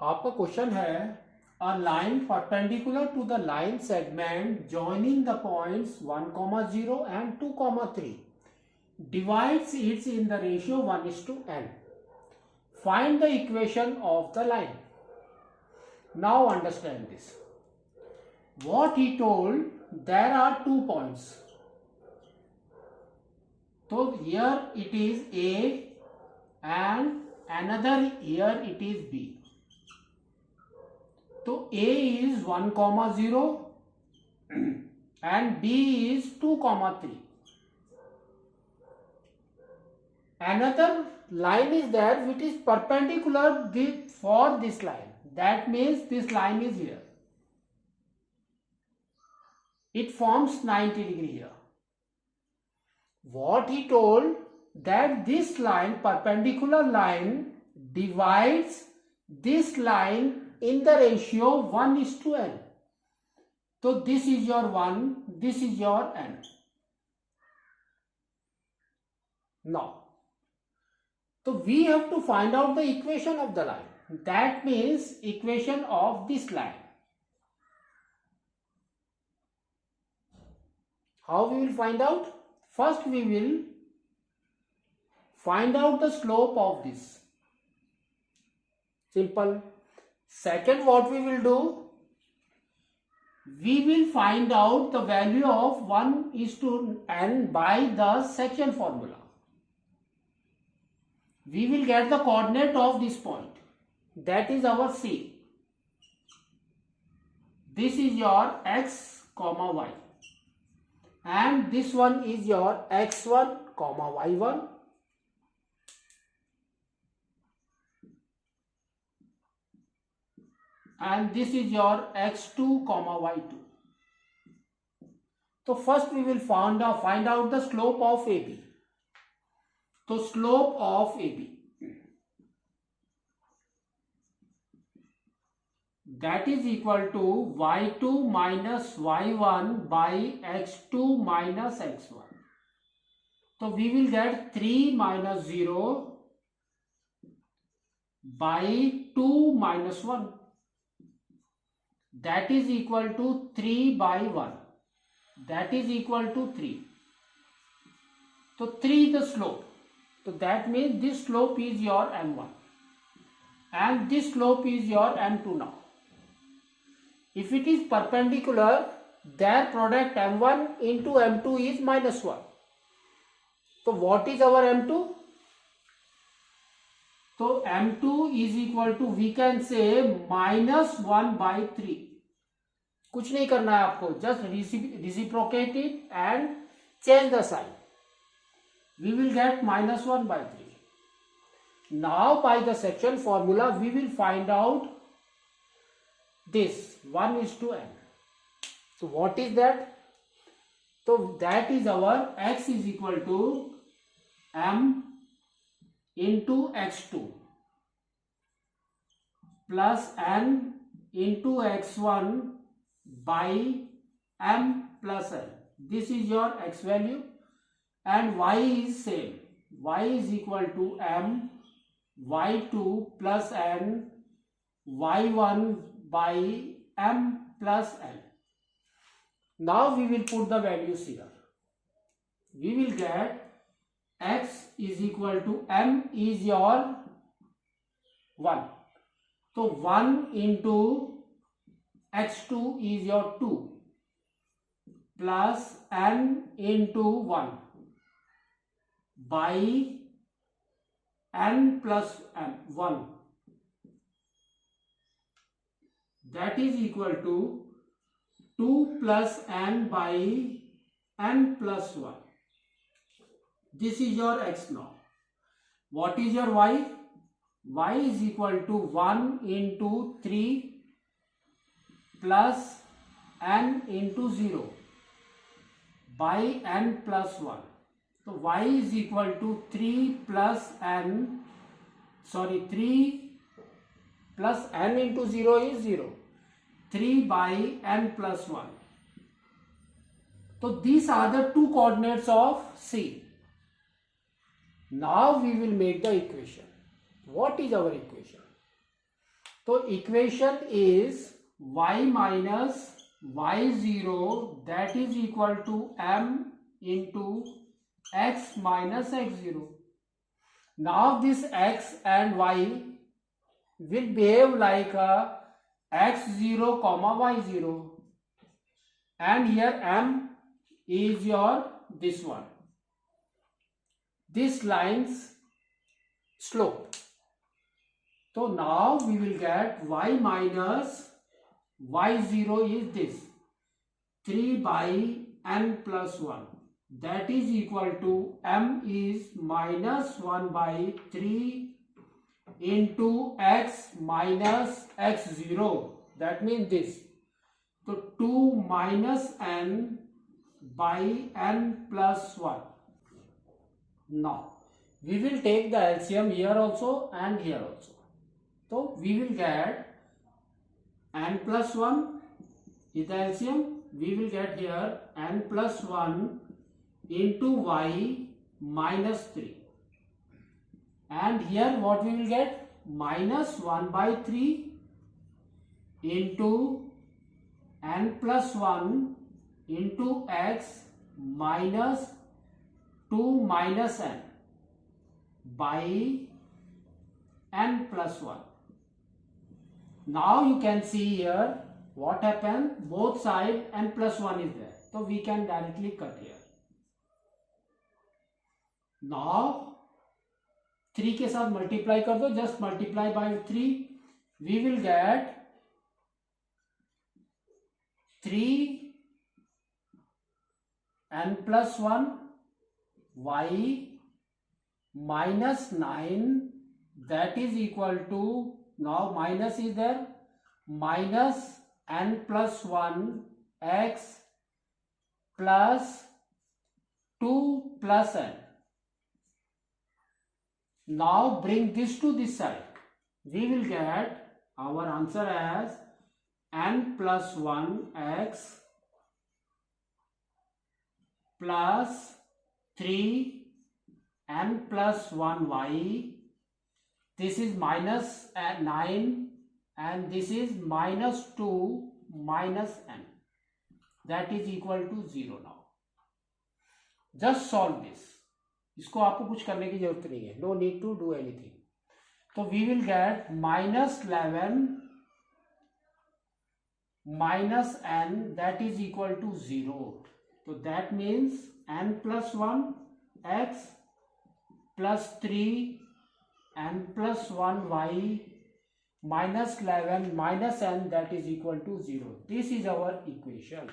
आपका क्वेश्चन है a line perpendicular to the line segment joining the points 1,0 and 2,3 divides it in the ratio 1:n. Find the equation of the line. Now understand this. What he told, there are 2 points. So here it is A and another here it is B. So A is 1,0 and B is 2,3. Another line is there which is perpendicular for this line. That means this line is here. It forms 90 degree here. What he told, that this line, perpendicular line, divides this line in the ratio 1:n. So this is your 1, this is your n. Now, so we have to find out the equation of the line. That means equation of this line. How we will find out? First we will find out the slope of this. Simple. Second, what we will do? We will find out the value of 1:n by the section formula. We will get the coordinate of this point. That is our C. This is your x comma y. And this one is your x1 comma y1. And this is your x2 comma y2. So first we will find out the slope of AB. So slope of AB, that is equal to y2 minus y1 by x2 minus x1. So we will get 3 minus 0 by 2 minus 1. That is equal to 3 by 1. That is equal to 3. So 3 is the slope. So that means this slope is your m1. And this slope is your m2 now. If it is perpendicular, their product m1 into m2 is minus 1. So what is our m2? So m2 is equal to, we can say, minus 1 by 3. कुछ नहीं करना है आपको, just reciprocate it and change the sign. We will get minus 1 by 3. Now by the section formula we will find out this 1:n. So what is that? So that is our x is equal to m into x2 plus n into x1 by m plus n. This is your x value, and y is same. Y is equal to m y2 plus n y1 by m plus n. Now we will put the values here. We will get x is equal to m is your 1. So 1 into x2 is your 2 plus n into 1 by n plus n 1. That is equal to 2 plus n by n plus 1. This is your x now. What is your y? Y is equal to 1 into 3 plus n into 0 by n plus 1. So y is equal to 3 plus n, 3 plus n into 0 is 0. 3 by n plus 1. So these are the two coordinates of C. Now we will make the equation. What is our equation? तो equation is y minus y0 that is equal to m into x minus x0. Now this x and y will behave like a x0 comma y0, and here m is your this one, this line's slope. So now we will get y minus y0 is this 3 by n plus 1, that is equal to m is minus 1 by 3 into x minus x0, that means this. So 2 minus n by n plus 1. Now we will take the LCM here also and here also. So we will get n plus 1 is the LCM. We will get here n plus 1 into y minus 3. And here what we will get? Minus 1 by 3 into n plus 1 into x minus 2 minus n by n plus 1. Now you can see here what happened, both side n plus 1 is there, so we can directly cut here. Now 3 के साथ multiply कर दो, just multiply by 3, we will get 3 n plus 1 y minus 9, that is equal to, now minus is there, minus n plus 1 x plus 2 plus n. Now bring this to this side. We will get our answer as n plus 1 x plus 3 n plus 1 y. This is minus 9 and this is minus 2 minus n, that is equal to 0. Now just solve this. इसको आपको कुछ करने की जरूरत नहीं है, no need to do anything. तो we will get minus 11 minus n, that is equal to 0. So that means n plus 1 x plus 3 n plus 1 y minus 11 minus n, that is equal to 0. This is our equation.